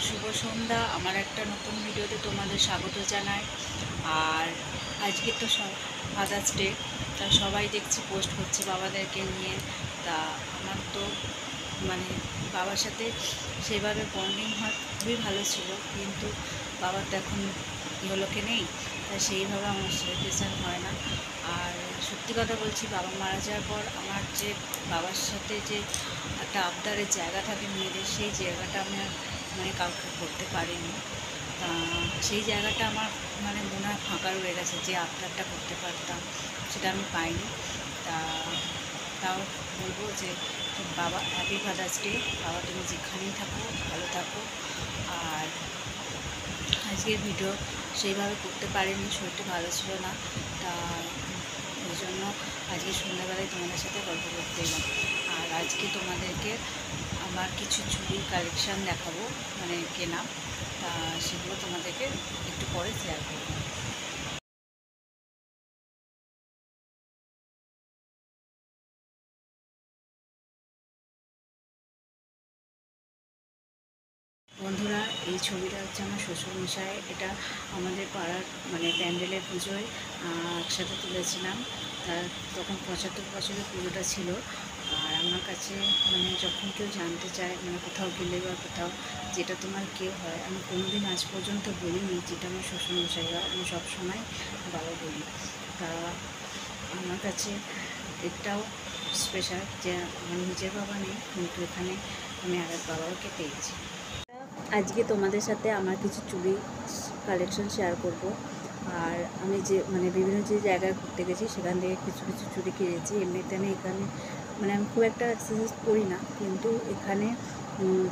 শুভ সন্ধ্যা। আমার একটা নতুন ভিডিওতে তোমাদের স্বাগত জানাই। আর আজকে তো ফাদার্স ডে, তা সবাই দেখছি পোস্ট করছে বাবাদেরকে নিয়ে। তা আমার তো মানে বাবার সাথে সেভাবে বন্ডিং হয় খুবই ভালো ছিল, কিন্তু বাবার তো এখন ইহলোকে নেই, তাই সেইভাবে আমার সেলিব্রেশান হয় না। আর সত্যি কথা বলছি, বাবা মারা যাওয়ার পর আমার যে বাবার সাথে যে একটা আবদারের জায়গা থাকে মেয়েদের, সেই জায়গাটা আমি আর কাউকে করতে পারিনি। তা সেই জায়গাটা আমার মনে হয় ফাঁকা রয়ে গেছে, যে আবদারটা করতে পারতাম সেটা আমি পাইনি। তা তাও বলবো যে বাবা, হ্যাপি ফাদার্স ডে। বাবা, তুমি যেখানেই থাকো ভালো থাকো। আর আজকের ভিডিও সেইভাবে করতে পারিনি, শরীরটা ভালো ছিল না। তা ওই জন্য আজকে সন্ধ্যাবেলায় তোমাদের সাথে গল্প করতে এলাম। আর আজকে তোমাদেরকে আমার কিছু চুড়ির কালেকশান দেখাবো, কেনা। তা সেগুলো তোমাদেরকে একটু পরে শেয়ার করবো। বন্ধুরা, এই ছবিটা হচ্ছে আমার শ্বশুরমশাই। এটা আমাদের পাড়ার প্যান্ডেলের পুজোয় একসাথে তুলেছিলাম। তার তখন 75 বছরের পুজোটা ছিল। আর আমার কাছে যখন কেউ জানতে চায়, কোথাও গেলে বা কোথাও, যেটা তোমার কেউ হয়, আমি কোনোদিন আজ পর্যন্ত বলিনি যেটা আমার শ্বশুরমশাই হয়। আমি সবসময় বাবা বলি। তা আমার কাছে এটাও স্পেশাল যে আমার নিজের বাবা নেই, কিন্তু এখানে আমি আরেক বাবাকে পেয়েছি। আজকে তোমাদের সাথে আমার কিছু চুড়ি কালেকশন শেয়ার করব। আর আমি যে বিভিন্ন যে জায়গায় ঘুরতে গেছি সেখান থেকে কিছু কিছু চুড়ি কিনেছি। এমনিতে আমি এখানে আমি খুব একটা এক্সারসাইজ করি না, কিন্তু এখানে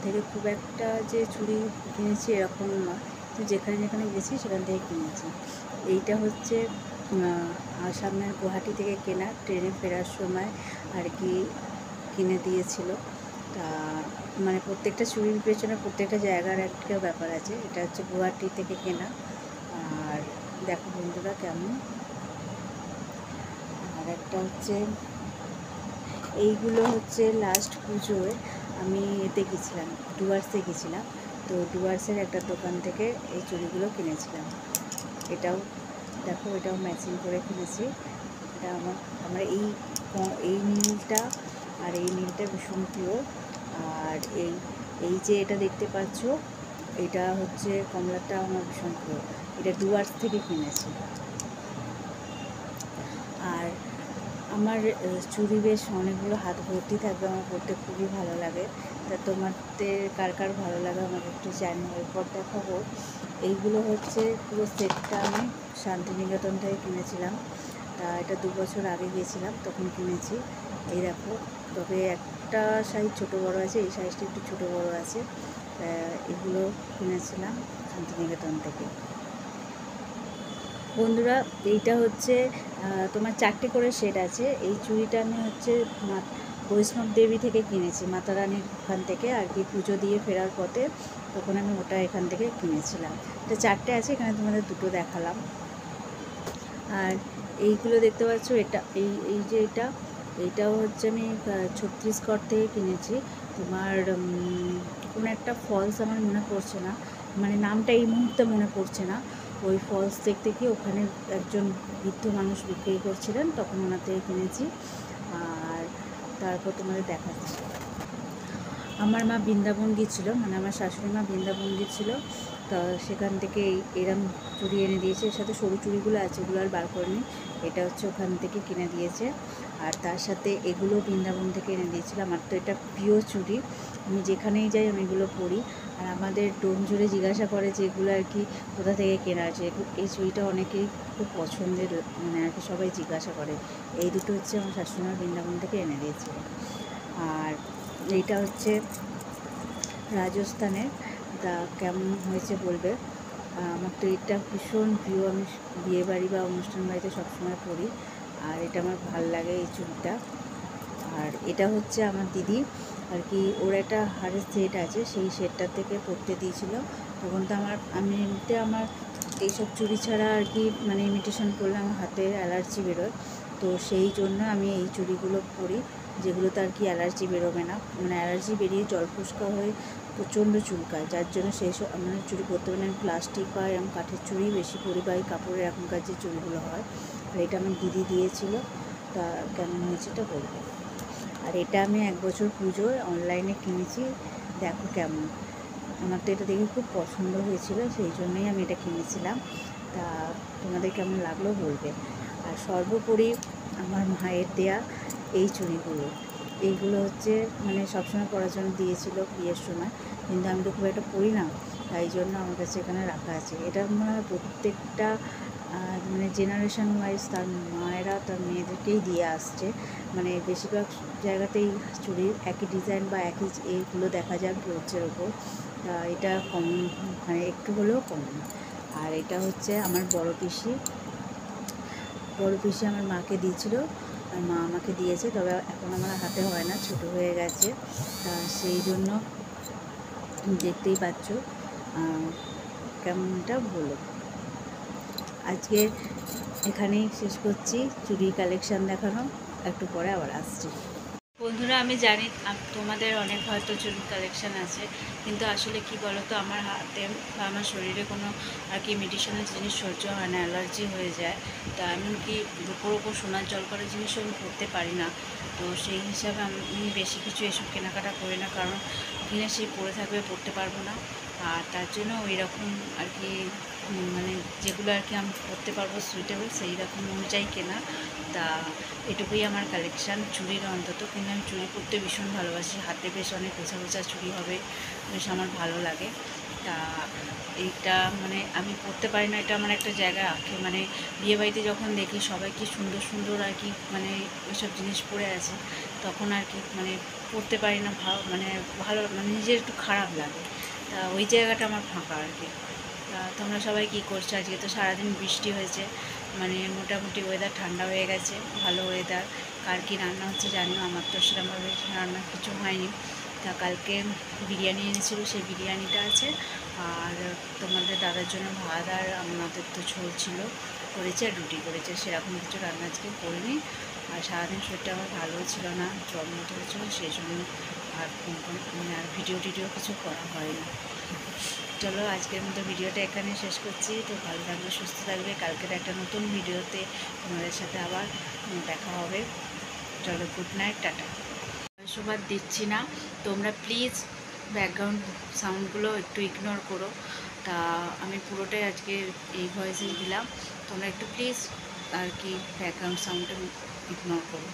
থেকে খুব একটা যে চুড়ি কিনেছি এরকম নয়, তো যেখানে যেখানে গেছি সেখান থেকে কিনেছি। এইটা হচ্ছে সামনের গুয়াহাটি থেকে কেনা, ট্রেনে ফেরার সময় আর কি কিনে দিয়েছিল। তা প্রত্যেকটা চুড়ির পেছনে প্রত্যেকটা জায়গার একটা ব্যাপার আছে। এটা হচ্ছে গুয়াহাটি থেকে কেনা। আর দেখো বন্ধুরা কেমন। আর একটা হচ্ছে, এইগুলো হচ্ছে লাস্ট পুজোয় আমি এতে গেছিলাম, ডুয়ার্সে গেছিলাম। তো ডুয়ার্সের একটা দোকান থেকে এই চুড়িগুলো কিনেছিলাম। এটাও দেখো, এটাও ম্যাচিং করে কিনেছি। এটা আমার আমার এই নীলটা আর এই নীলটা ভীষণ প্রিয়। আর এই যে এটা দেখতে পাচ্ছ, এটা হচ্ছে কমলাটা আমার ভীষণ প্রিয়। এটা ডুয়ার্স থেকে কিনেছি। আর আমার চুড়ি বেশ অনেকগুলো হাত ভর্তি থাকবে, আমার পরতে খুবই ভালো লাগে। তা তোমাদের কার কার ভালো লাগে আমাকে একটু জানিও। এরপর দেখাবো, এইগুলো হচ্ছে পুরো সেটটা আমি শান্তিনিকেতন থেকে কিনেছিলাম। তা এটা 2 বছর আগে গিয়েছিলাম, তখন কিনেছি। এই দেখো, তবে একটা সাইজ ছোটো বড়ো আছে, এই সাইজটা একটু ছোটো বড়ো আছে। এগুলো কিনেছিলাম শান্তিনিকেতন থেকে। বন্ধুরা, এইটা হচ্ছে তোমার 4টে করে সেট আছে। এই চুড়িটা আমি হচ্ছে বৈষ্ণব দেবী থেকে কিনেছি, মাতা রানীর ওখান থেকে আর কি। পুজো দিয়ে ফেরার পথে তখন আমি ওটা এখান থেকে কিনেছিলাম। এটা 4টে আছে, এখানে তোমাদের 2টো দেখালাম। আর এইগুলো দেখতে পাচ্ছ, এটা এই যে এইটাও হচ্ছে আমি ছত্তিশগড় থেকে কিনেছি। তোমার কোনো একটা ফলস আমার মনে পড়ছে না, নামটা এই মুহূর্তে মনে পড়ছে না। ওই ফলস দেখতে গিয়ে ওখানে একজন বৃদ্ধ মানুষ বিক্রি করছিলেন, তখন ওনার থেকে কিনেছি। আর তারপর তোমাদের দেখাচ্ছি, আমার মা বৃন্দাবন গিয়েছিলো, আমার শাশুড়ি মা বৃন্দাবন গিয়েছিলো। তো সেখান থেকে এরম চুড়ি এনে দিয়েছে। এর সাথে সরু চুড়িগুলো আছে, এগুলো আর বার করিনি। এটা হচ্ছে ওখান থেকে কিনে দিয়েছে। আর তার সাথে এগুলো বৃন্দাবন থেকে এনে দিয়েছিল। আমার তো এটা প্রিয় চুড়ি, আমি যেখানেই যাই আমি এগুলো পরি। আর আমাদের টোন জুড়ে জিজ্ঞাসা করে যে এগুলো আর কি কোথা থেকে কেনা আছে। এই চুড়িটা অনেকেই খুব পছন্দের, আর কি সবাই জিজ্ঞাসা করে। এই দুটো হচ্ছে আমার শাশুড়ি মা বৃন্দাবন থেকে এনে দিয়েছিল। আর এইটা হচ্ছে রাজস্থানের। তা কেমন হয়েছে বলবে। আমার তো এটা ভীষণ প্রিয়, আমি বিয়েবাড়ি বা অনুষ্ঠান বাড়িতে সবসময় পরি। আর এটা আমার ভালো লাগে এই চুড়িটা। আর এটা হচ্ছে আমার দিদি আর কি, ওর একটা হারের সেট আছে, সেই সেটটা থেকে পরতে দিয়েছিল। তখন তো আমি এমনিতে আমার এইসব চুড়ি ছাড়া আর কি ইমিটেশন করলে আমার হাতে অ্যালার্জি বেরোয়, তো সেই জন্য আমি এই চুড়িগুলো পরি। যেগুলোতে আর কি অ্যালার্জি বেরোবে না, মানে অ্যালার্জি বেরিয়ে জল ফোসকা হয়ে প্রচণ্ড চুলকায়, যার জন্য সেই সব মানে চুড়ি পরতে পারি আমি প্লাস্টিক বা এরকম কাঠের চুড়ি বেশি পরি, বা এই কাপড়ের এখনকার যে চুড়িগুলো হয়। আর এটা আমার দিদি দিয়েছিল, তা কেমন হয়েছে এটা বলবো। আর এটা আমি 1 বছর পুজোয় অনলাইনে কিনেছি, দেখো কেমন। আমার তো এটা দেখে খুব পছন্দ হয়েছিল, সেই জন্যই আমি এটা কিনেছিলাম। তা তোমাদের কেমন লাগলো বলবে। আর সর্বোপরি আমার মায়ের দেয়া এই চুড়িগুলো, এইগুলো হচ্ছে মানে সবসময় পরার জন্য দিয়েছিল বিয়ের সময়, কিন্তু আমি তো খুব একটা পরি না, তাই জন্য আমার কাছে এখানে রাখা আছে। এটা মনে হয় প্রত্যেকটা মানে জেনারেশন ওয়াইজ তার মায়েরা তার মেয়েদেরকেই দিয়ে আসছে, মানে বেশিরভাগ জায়গাতেই চুড়ির একই ডিজাইন বা একই এইগুলো দেখা যায় ব্রোচের ওপর। তা এটা কম, মানে একটু হলেও কম। আর এটা হচ্ছে আমার বড় পিসি আমার মাকে দিয়েছিল, আর মা আমাকে দিয়েছে, তবে এখন আমার হাতে হয় না, ছোটো হয়ে গেছে। তা সেই জন্য দেখতেই পাচ্ছ কেমনটা বলো। আজকে এখানেই শেষ করছি চুড়ি কালেকশান দেখানো, একটু পরে আবার আসছি। বন্ধুরা, আমি জানি তোমাদের অনেক হয়তো চুড়ি কালেকশান আছে, কিন্তু আসলে কি বলো তো, আমার হাতে বা আমার শরীরে কোনো আর কি মেডিসিনের জিনিস সহ্য হয় না, অ্যালার্জি হয়ে যায়। তা এমনকি রূপোর ওপর সোনার জল করা জিনিসও আমি করতে পারি না। তো সেই হিসাবে আমি বেশি কিছু এসব কেনাকাটা করি না, কারণ কিনে সেই পরে থাকবে, পরতে পারবো না। আর তার জন্য ওই রকম আর কি মানে যেগুলো আর কি আমি করতে পারবো সুইটেবল, সেই রকম অনুযায়ী কেনা। তা এটুকুই আমার কালেকশান চুড়ির অন্তত। কিন্তু আমি চুড়ি পরতে ভীষণ ভালোবাসি, হাতে বেশ অনেক গোছা গোছা চুড়ি হবে, বেশ আমার ভালো লাগে। তা এইটা মানে আমি পরতে পারি না, এটা আমার একটা জায়গা রাখে, মানে বিয়েবাড়িতে যখন দেখি সবাই কি সুন্দর সুন্দর আর কি মানে ওইসব জিনিস পরে আছে, তখন আর কি মানে পরতে পারি না, মানে ভালো মানে নিজের একটু খারাপ লাগে। তা ওই জায়গাটা আমার ফাঁকা আর কি। তা তোমরা সবাই কী করছো? আজকে তো সারাদিন বৃষ্টি হয়েছে, মানে মোটামুটি ওয়েদার ঠান্ডা হয়ে গেছে, ভালো ওয়েদার। কার কী রান্না হচ্ছে জানিও, আমার তো সেরকমভাবে রান্না কিছু হয়নি। তা কালকে বিরিয়ানি এনেছিল, সেই বিরিয়ানিটা আছে। আর তোমাদের দাদার জন্য ভাত, আর আমাদের তো ঝোল ছিল, করেছে, আর রুটি করেছে, সেরকম কিছু রান্না আজকে করিনি। আর সারাদিন শরীরটা আমার ভালোও ছিল না, জ্বর মতো হয়েছিল, সেই জন্য আর মানে আর ভিডিও কিছু করা হয়নি। চলো আজকের মতো ভিডিওটা এখানে শেষ করছি। তো ভালো থাকবে, সুস্থ থাকবে, কালকের একটা নতুন ভিডিওতে তোমাদের সাথে আবার দেখা হবে। চলো, গুড নাইট, টাটা। সুবাদ দিচ্ছি না, তোমরা প্লিজ ব্যাকগ্রাউন্ড সাউন্ডগুলো একটু ইগনোর করো। তা আমি পুরোটাই আজকে এই ভয়েসেই দিলাম, তোমরা একটু প্লিজ আর কি ব্যাকগ্রাউন্ড সাউন্ডটা ইগনোর করো।